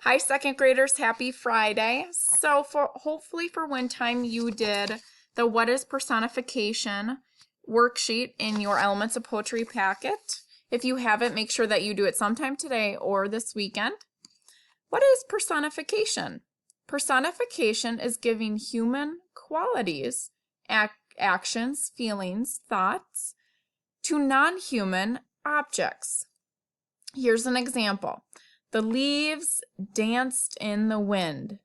Hi, second graders. Happy Friday. So hopefully for one time you did the What is Personification worksheet in your Elements of Poetry packet. If you haven't, make sure that you do it sometime today or this weekend. What is personification? Personification is giving human qualities, actions, feelings, thoughts to non-human objects. Here's an example. The leaves danced in the wind.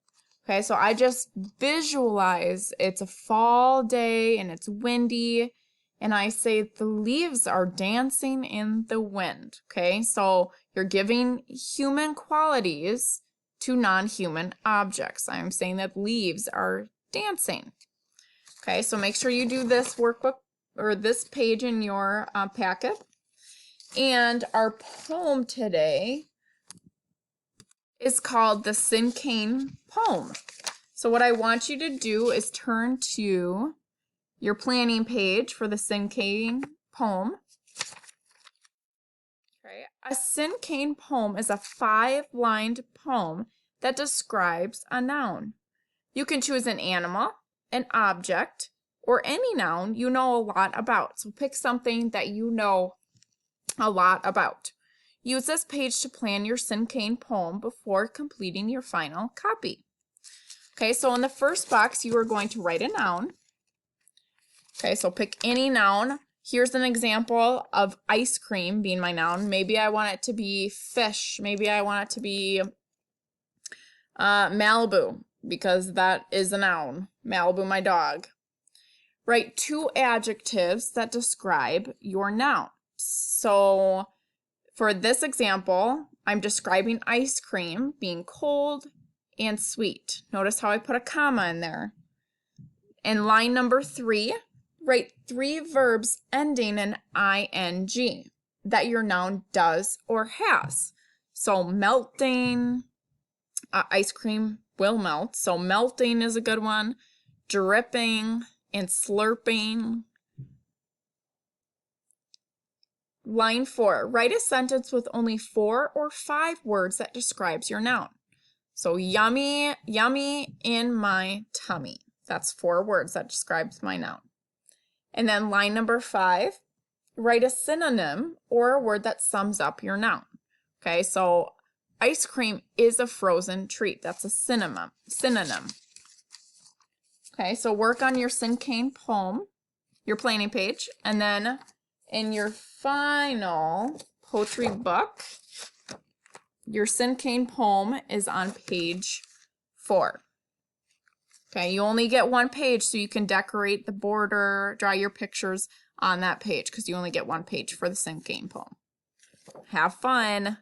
Okay, so I just visualize it's a fall day and it's windy, and I say the leaves are dancing in the wind. Okay, so you're giving human qualities to non-human objects. I'm saying that leaves are dancing. Okay, so make sure you do this workbook or this page in your packet. And our poem today is called the Cinquain Poem. So what I want you to do is turn to your planning page for the Cinquain Poem. Okay. A cinquain poem is a 5-lined poem that describes a noun. You can choose an animal, an object, or any noun you know a lot about. So pick something that you know a lot about. Use this page to plan your cinquain poem before completing your final copy. Okay, so in the first box, you are going to write a noun. Okay, so pick any noun. Here's an example of ice cream being my noun. Maybe I want it to be fish. Maybe I want it to be Malibu, because that is a noun. Malibu, my dog. Write 2 adjectives that describe your noun. So for this example, I'm describing ice cream being cold and sweet. Notice how I put a comma in there. In line number 3, write 3 verbs ending in ing that your noun does or has. So melting, ice cream will melt. So melting is a good one. Dripping and slurping. Line 4, write a sentence with only 4 or 5 words that describes your noun. So yummy, yummy in my tummy. That's 4 words that describes my noun. And then line number 5, write a synonym or a word that sums up your noun. Okay, so ice cream is a frozen treat. That's a synonym. Okay, so work on your cinquain poem, your planning page, and then in your final poetry book, your cinquain poem is on page 4. Okay, you only get 1 page, so you can decorate the border, draw your pictures on that page, because you only get 1 page for the cinquain poem. Have fun!